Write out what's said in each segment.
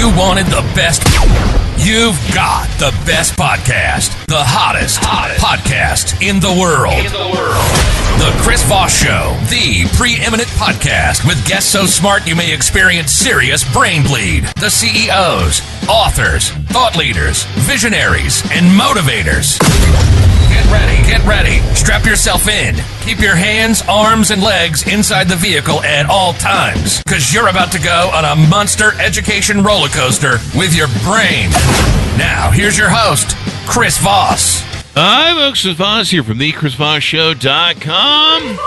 you wanted the best, you've got the best podcast. The hottest podcast in the world. The Chris Voss Show, the preeminent podcast with guests so smart you may experience serious brain bleed. The CEOs, authors, thought leaders, visionaries, and motivators. Get ready. Strap yourself in. Keep your hands, arms, and legs inside the vehicle at all times, because you're about to go on a monster education roller coaster with your brain. Now, here's your host, Chris Voss. Hi, folks. Chris Voss here from thechrisvossshow.com.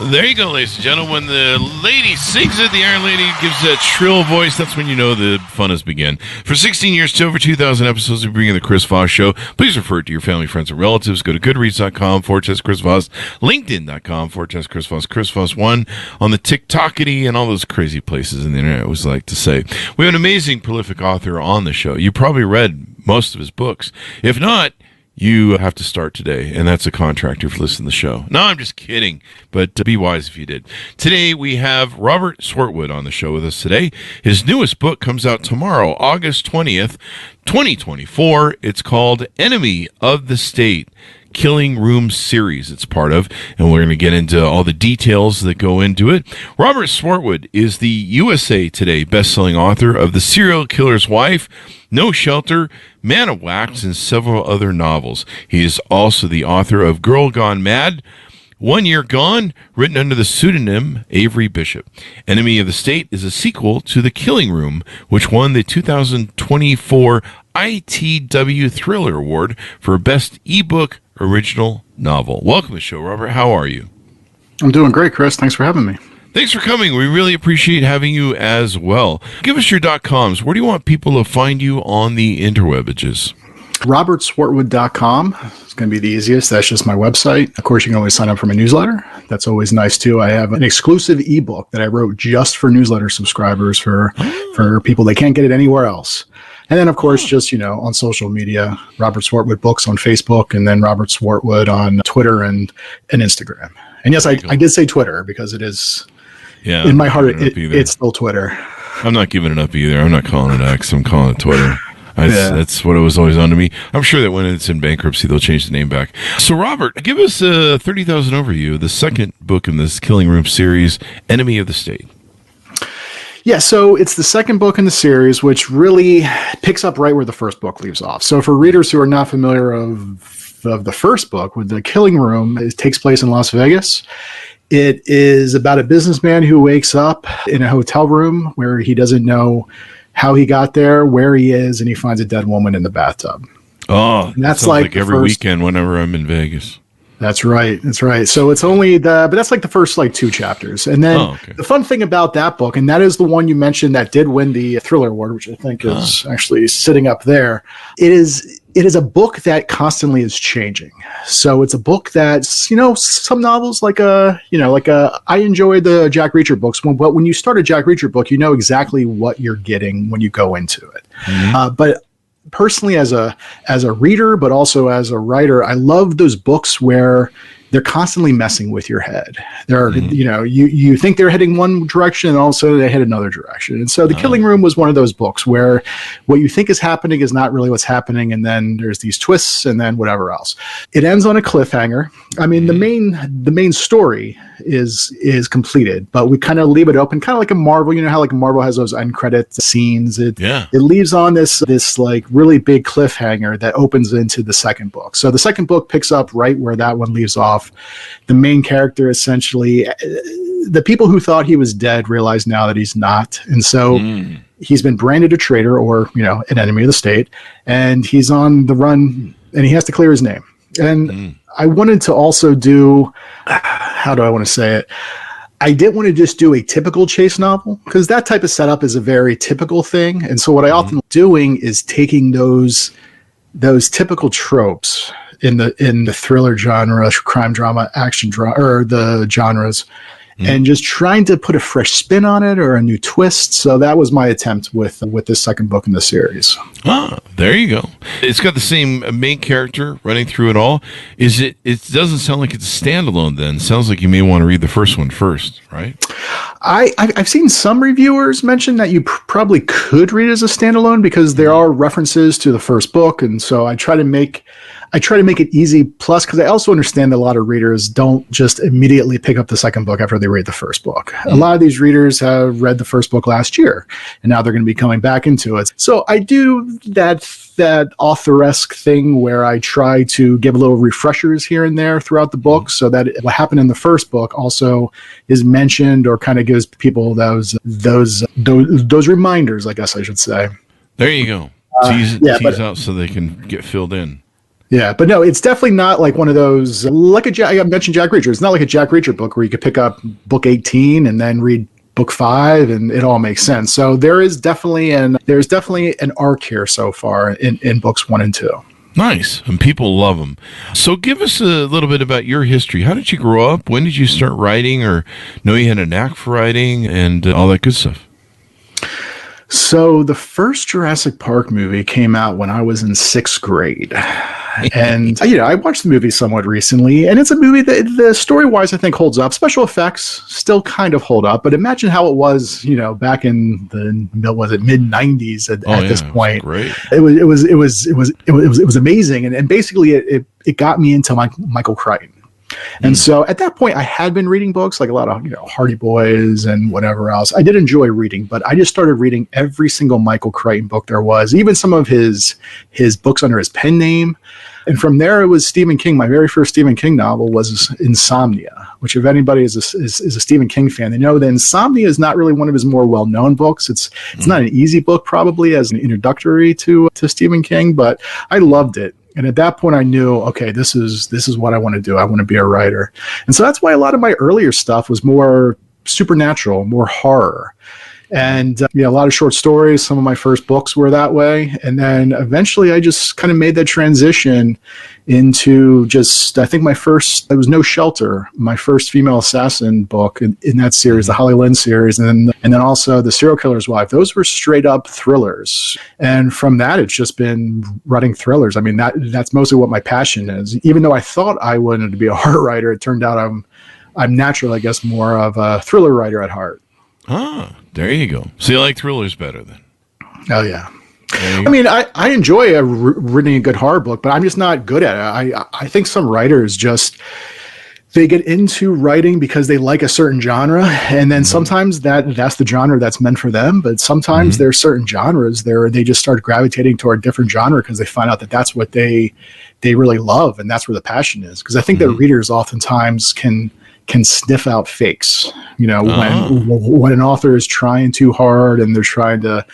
There you go, ladies and gentlemen. When the lady sings it, the Iron Lady gives that shrill voice, that's when you know the fun has begun. For 16 years to over 2,000 episodes, we bring you the Chris Voss Show. Please refer it to your family, friends, and relatives. Go to goodreads.com/Chris Voss, LinkedIn.com/Chris Voss, Chris Voss 1 on the TikTokity and all those crazy places in the internet, I always like to say. We have an amazing, prolific author on the show. You probably read most of his books. If not, you have to start today, and that's a contract if you listen to the show. No, I'm just kidding, but be wise if you did. Today, we have Robert Swartwood on the show with us today. His newest book comes out tomorrow, August 20th, 2024. It's called Enemy of the State, Killing Room series it's part of, and we're going to get into all the details that go into it. Robert Swartwood is the USA Today bestselling author of The Serial Killer's Wife, No Shelter, Man of Wax, and several other novels. He is also the author of Girl Gone Mad, 1 Year Gone, written under the pseudonym Avery Bishop. Enemy of the State is a sequel to The Killing Room, which won the 2024 ITW Thriller Award for Best Ebook Original Novel. Welcome to the show, Robert. How are you? I'm doing great, Chris. Thanks for having me. Thanks for coming. We really appreciate having you as well. Give us your .coms. Where do you want people to find you on the interwebages? RobertSwartwood.com is going to be the easiest. That's just my website. Of course, you can always sign up for my newsletter. That's always nice, too. I have an exclusive ebook that I wrote just for newsletter subscribers for people that can't get it anywhere else. And then, of course, just, on social media, Robert Swartwood Books on Facebook, and then Robert Swartwood on Twitter and Instagram. And yes, I did say Twitter because it is, in my heart, it's still Twitter. I'm not giving it up either. I'm not calling it X. I'm calling it Twitter. That's what it was always on to me. I'm sure that when it's in bankruptcy, they'll change the name back. So, Robert, give us a 30,000 overview of the second book in this Killing Room series, Enemy of the State. Yeah, so it's the second book in the series, which really picks up right where the first book leaves off. So for readers who are not familiar of the first book, with The Killing Room, it takes place in Las Vegas. It is about a businessman who wakes up in a hotel room where he doesn't know how he got there, where he is, and he finds a dead woman in the bathtub. Oh, and that's like every weekend whenever I'm in Vegas. That's right. So it's only but that's like the first two chapters. And then the fun thing about that book, and that is the one you mentioned that did win the Thriller Award, which I think is actually sitting up there. It is a book that constantly is changing. So it's a book that's, some novels I enjoy the Jack Reacher books, but when you start a Jack Reacher book, you know exactly what you're getting when you go into it. Mm-hmm. But personally, as a reader, but also as a writer, I love those books where they're constantly messing with your head. They're, you think they're heading one direction and all of a sudden they head another direction. And so The Killing Room was one of those books where what you think is happening is not really what's happening. And then there's these twists and then whatever else. It ends on a cliffhanger. I mean, the main story is completed, but we kind of leave it open, kind of like a Marvel. You know how like Marvel has those end credit scenes. It leaves on this really big cliffhanger that opens into the second book. So the second book picks up right where that one leaves off. The main character, essentially, the people who thought he was dead realize now that he's not, and so he's been branded a traitor, or an enemy of the state, and he's on the run, and he has to clear his name. And I wanted to also do, how do I want to say it? I didn't want to just do a typical chase novel, because that type of setup is a very typical thing. And so what I often doing is taking those typical tropes in the thriller genre, crime drama, action drama, or the genres, and just trying to put a fresh spin on it or a new twist. So that was my attempt with this second book in the series. Ah, there you go. It's got the same main character running through it all. It doesn't sound like it's a standalone then. It sounds like you may want to read the first one first, right? I've seen some reviewers mention that you probably could read it as a standalone because there are references to the first book, and so I try to make it easy. Plus, because I also understand that a lot of readers don't just immediately pick up the second book after they read the first book. A lot of these readers have read the first book last year, and now they're going to be coming back into it. So I do that author-esque thing where I try to give a little refreshers here and there throughout the book, so that what happened in the first book also is mentioned, or kind of gives people those reminders, I guess I should say. There you go. Tease out so they can get filled in. Yeah, but no, it's definitely not like one of those, like I mentioned Jack Reacher. It's not like a Jack Reacher book where you could pick up book 18 and then read book 5 and it all makes sense. So there's definitely an arc here so far in books 1 and 2. Nice. And people love them. So give us a little bit about your history. How did you grow up? When did you start writing, or know you had a knack for writing and all that good stuff? So the first Jurassic Park movie came out when I was in 6th grade. And, I watched the movie somewhat recently, and it's a movie that the story-wise I think holds up. Special effects still kind of hold up, but imagine how it was, back in the mid-90s at this point. Great. It was amazing, and basically it got me into Michael Crichton. And so at that point, I had been reading books, like a lot of Hardy Boys and whatever else. I did enjoy reading, but I just started reading every single Michael Crichton book there was, even some of his books under his pen name. And from there, it was Stephen King. My very first Stephen King novel was Insomnia, which if anybody is a Stephen King fan, they know that Insomnia is not really one of his more well-known books. It's not an easy book probably as an introductory to Stephen King, but I loved it. And at that point, I knew, okay, this is what I want to do. I want to be a writer. And so that's why a lot of my earlier stuff was more supernatural, more horror. And a lot of short stories. Some of my first books were that way. And then eventually I just kind of made that transition into I think it was No Shelter, my first female assassin book in that series, the Holly Lynn series. And then also The Serial Killer's Wife. Those were straight up thrillers. And from that, it's just been writing thrillers. I mean, that's mostly what my passion is. Even though I thought I wanted to be a horror writer, it turned out I'm naturally, I guess, more of a thriller writer at heart. Ah, there you go. So you like thrillers better then? Oh, yeah. I mean, I enjoy reading a good horror book, but I'm just not good at it. I think some writers they get into writing because they like a certain genre, and then sometimes that's the genre that's meant for them, but sometimes there's certain genres they just start gravitating toward a different genre because they find out that that's what they really love, and that's where the passion is. Because I think that readers oftentimes can sniff out fakes, when an author is trying too hard and they're trying to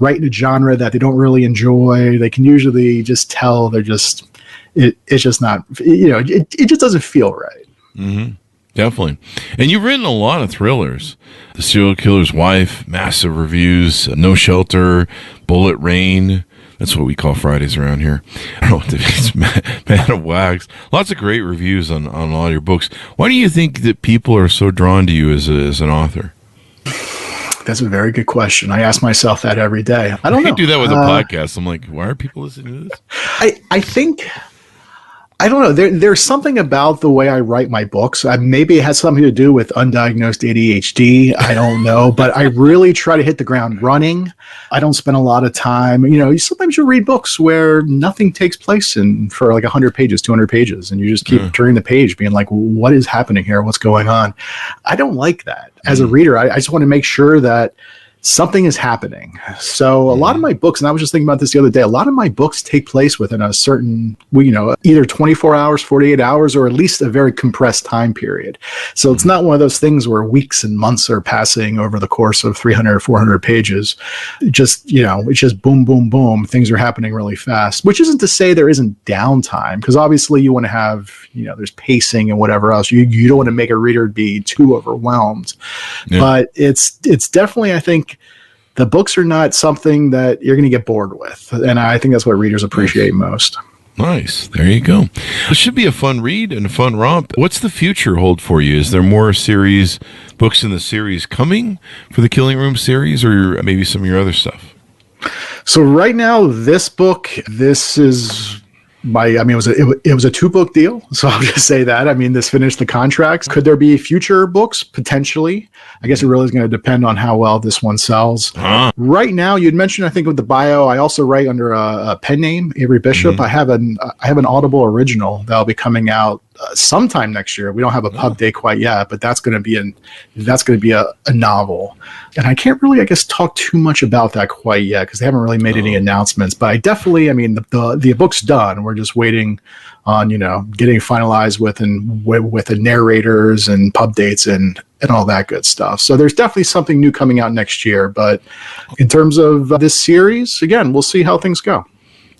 write in a genre that they don't really enjoy. They can usually just tell it's just not, it just doesn't feel right. Mm-hmm. Definitely. And you've written a lot of thrillers. The Serial Killer's Wife, massive reviews, No Shelter, Bullet Rain. That's what we call Fridays around here. I don't know what it means. Man of Wax. Lots of great reviews on a lot of your books. Why do you think that people are so drawn to you as an author? That's a very good question. I ask myself that every day. I don't know. I do that with a podcast. I'm like, why are people listening to this? I think... I don't know. There's something about the way I write my books. Maybe it has something to do with undiagnosed ADHD. I don't know. But I really try to hit the ground running. I don't spend a lot of time. Sometimes you read books where nothing takes place for like 100 pages, 200 pages, and you just keep turning the page being like, what is happening here? What's going on? I don't like that. As a reader, I just want to make sure that something is happening. So a lot of my books, and I was just thinking about this the other day, a lot of my books take place within a certain, either 24 hours, 48 hours, or at least a very compressed time period. So it's not one of those things where weeks and months are passing over the course of 300 or 400 pages. It's just boom, boom, boom. Things are happening really fast, which isn't to say there isn't downtime, because obviously you want to have, there's pacing and whatever else. You don't want to make a reader be too overwhelmed. Yeah. But it's definitely, I think, the books are not something that you're going to get bored with. And I think that's what readers appreciate most. Nice. There you go. It should be a fun read and a fun romp. What's the future hold for you? Is there more books in the series coming for the Killing Room series, or maybe some of your other stuff? So right now, this book, this is it was a 2-book deal, so I'll just say that. I mean, this finished the contracts. Could there be future books? Potentially. I guess it really is going to depend on how well this one sells. Right now, you'd mentioned, I think, with the bio, I also write under a pen name, Avery Bishop. Mm-hmm. I have an Audible original that'll be coming out sometime next year. We don't have a pub date quite yet, but that's going to be a novel. And I can't really, I guess, talk too much about that quite yet because they haven't really made any announcements. But I definitely, I mean, the book's done. We're just waiting on, getting finalized with the narrators and pub dates and all that good stuff. So there's definitely something new coming out next year. But in terms of this series, again, we'll see how things go.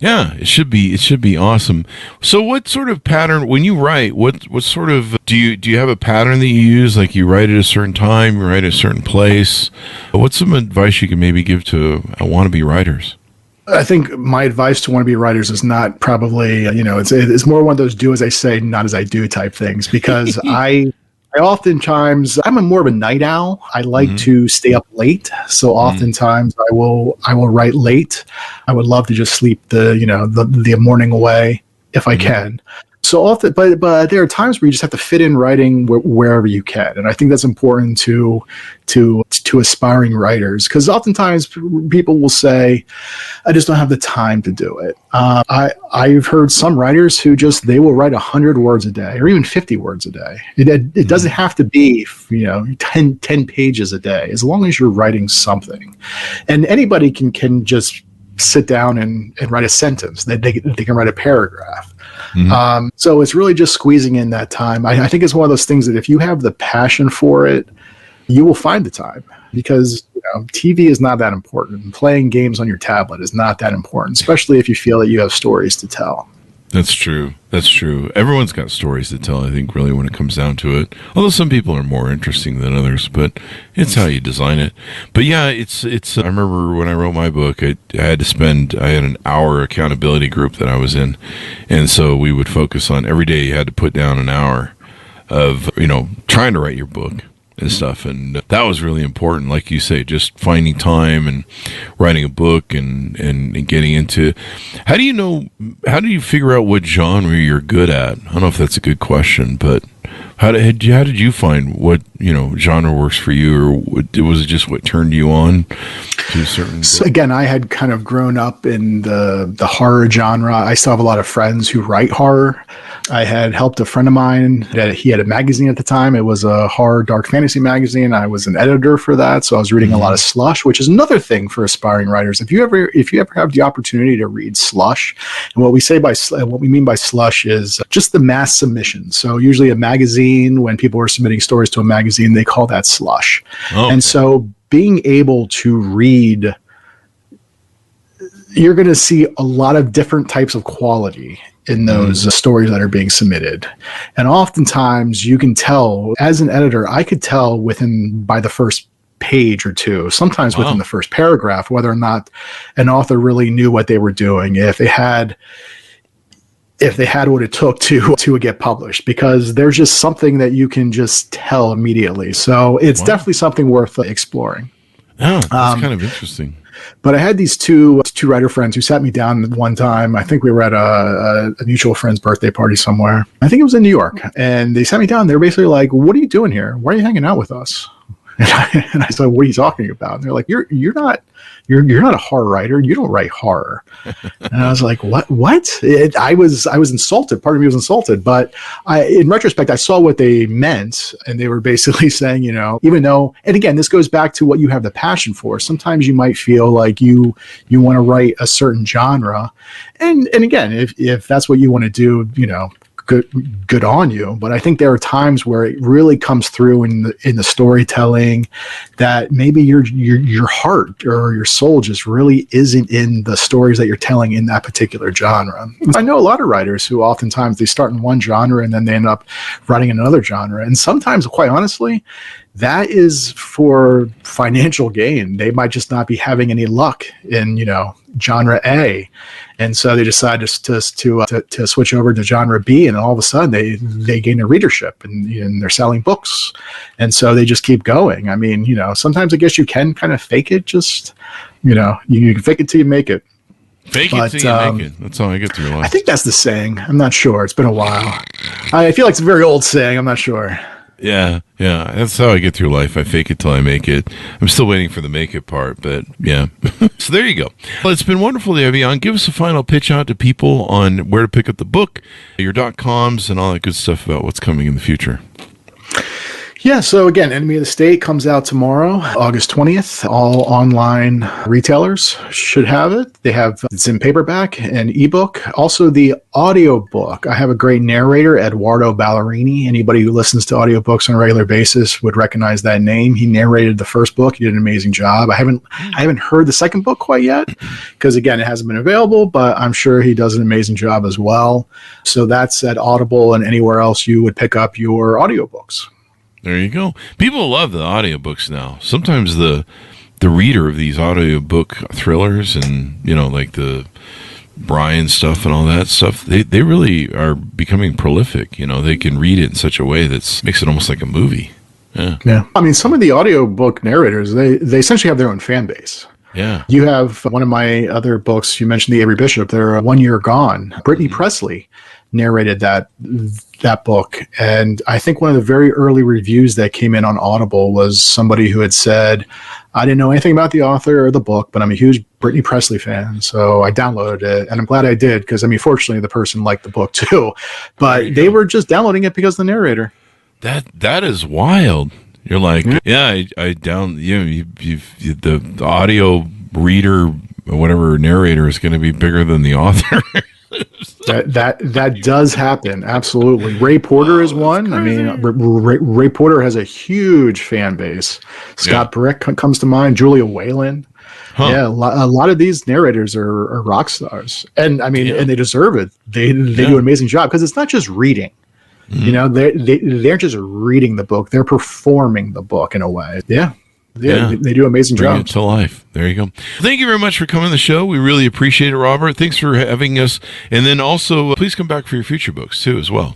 Yeah, it should be awesome. So what sort of pattern, when you write, what sort of, do you have a pattern that you use? Like you write at a certain time, you write at a certain place? What's some advice you can maybe give to wannabe writers? I think my advice to wannabe writers is not probably, it's more one of those do as I say, not as I do type things, because I oftentimes, I'm more of a night owl. I like to stay up late. So oftentimes I will write late. I would love to just sleep the morning away if I can. So often, but there are times where you just have to fit in writing wherever you can. And I think that's important to aspiring writers, because oftentimes people will say, I just don't have the time to do it. I've heard some writers who they will write 100 words a day or even 50 words a day. It doesn't have to be, 10 pages a day, as long as you're writing something. And anybody can just sit down and write a sentence. They can write a paragraph. So it's really just squeezing in that time. I think it's one of those things that if you have the passion for it, you will find the time, because TV is not that important. Playing games on your tablet is not that important, especially if you feel that you have stories to tell. That's true. Everyone's got stories to tell, I think, really, when it comes down to it. Although some people are more interesting than others, but it's how you design it. But yeah, it's. I remember when I wrote my book, I had an hour accountability group that I was in. And so we would focus on every day you had to put down an hour of, trying to write your book and stuff, and that was really important. Like you say, just finding time and writing a book and getting into. How do you figure out what genre you're good at? I don't know if that's a good question, but how did you find what genre works for you, or was it just what turned you on to a certain? So again, I had kind of grown up in the horror genre. I still have a lot of friends who write horror. I had helped a friend of mine that he had a magazine at the time. It was a horror dark fantasy magazine. I was an editor for that, so I was reading a lot of slush, which is another thing for aspiring writers. If you ever have the opportunity to read slush, and what we mean by slush is just the mass submissions. So usually a magazine, when people are submitting stories to a magazine, they call that slush. Oh. And so being able to read, you're going to see a lot of different types of quality in those stories that are being submitted. And oftentimes you can tell, as an editor, I could tell by the first page or two, sometimes within the first paragraph, whether or not an author really knew what they were doing, if they had what it took to get published, because there's just something that you can just tell immediately. So it's definitely something worth exploring. Oh, that's kind of interesting. But I had these two writer friends who sat me down one time. I think we were at a mutual friend's birthday party somewhere. I think it was in New York. And they sat me down. They were basically like, what are you doing here? Why are you hanging out with us? And I said, what are you talking about? And they're like, you're not a horror writer. You don't write horror. And I was like, what? I was insulted. Part of me was insulted, but in retrospect, I saw what they meant. And they were basically saying, even though, and again, this goes back to what you have the passion for. Sometimes you might feel like you want to write a certain genre. And again, if that's what you want to do, good on you. But I think there are times where it really comes through in the storytelling that maybe your heart or your soul just really isn't in the stories that you're telling in that particular genre. I know a lot of writers who oftentimes they start in one genre and then they end up writing in another genre. And sometimes, quite honestly, that is for financial gain. They might just not be having any luck in, genre A. And so they decide to switch over to genre B, and all of a sudden they gain a readership and they're selling books. And so they just keep going. I mean, sometimes I guess you can kind of fake it, just, you can fake it till you make it. Fake it till you make it. That's how I get through life. I think that's the saying. I'm not sure. It's been a while. I feel like it's a very old saying. I'm not sure. Yeah. That's how I get through life. I fake it till I make it. I'm still waiting for the make it part, but yeah. So there you go. Well, it's been wonderful to have you on. Give us a final pitch out to people on where to pick up the book, your .coms, and all that good stuff about what's coming in the future. Yeah, so again, Enemy of the State comes out tomorrow, August 20th. All online retailers should have it. It's in paperback and ebook. Also, the audiobook. I have a great narrator, Eduardo Ballerini. Anybody who listens to audiobooks on a regular basis would recognize that name. He narrated the first book. He did an amazing job. I haven't heard the second book quite yet because, again, it hasn't been available, but I'm sure he does an amazing job as well. So that's at Audible and anywhere else you would pick up your audiobooks. There you go. People love the audiobooks now. Sometimes the reader of these audiobook thrillers and, like the Brian stuff and all that stuff, they really are becoming prolific. They can read it in such a way that makes it almost like a movie. Yeah. I mean, some of the audiobook narrators, they essentially have their own fan base. Yeah. You have one of my other books, you mentioned the Avery Bishop, they're 1 year gone. Brittany Presley narrated that book. And I think one of the very early reviews that came in on Audible was somebody who had said, I didn't know anything about the author or the book, but I'm a huge Brittany Presley fan. So I downloaded it, and I'm glad I did because, fortunately, the person liked the book too. But they were just downloading it because of the narrator. That is wild. You're like, I the audio reader or whatever narrator is going to be bigger than the author. That does happen. Absolutely. Ray Porter is one. Ray Porter has a huge fan base. Scott Brick comes to mind. Julia Whalen. Yeah, a lot of these narrators are rock stars, and and they deserve it. They do an amazing job because it's not just reading. Mm-hmm. They're just reading the book. They're performing the book in a way. Yeah. They do amazing jobs. Bring it to life. There you go. Thank you very much for coming on the show. We really appreciate it, Robert. Thanks for having us. And then also, please come back for your future books, too, as well.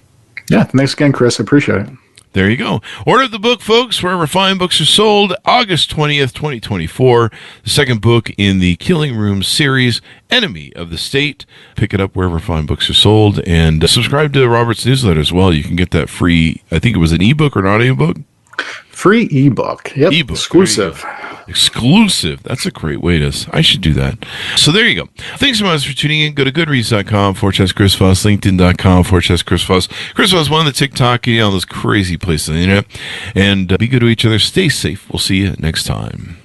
Yeah, thanks again, Chris. I appreciate it. There you go. Order the book, folks, wherever fine books are sold. August 20th, 2024. The second book in the Killing Room series, Enemy of the State. Pick it up wherever fine books are sold. And subscribe to Robert's newsletter as well. You can get that free, I think it was an ebook or an audiobook. Free ebook. Yep. Ebook. Exclusive. Exclusive. That's a great way I should do that. So there you go. Thanks so much for tuning in. Go to goodreads.com/Chris Voss, LinkedIn.com/Chris Voss. Chris Voss, one of the TikTok, all those crazy places on the internet. And be good to each other. Stay safe. We'll see you next time.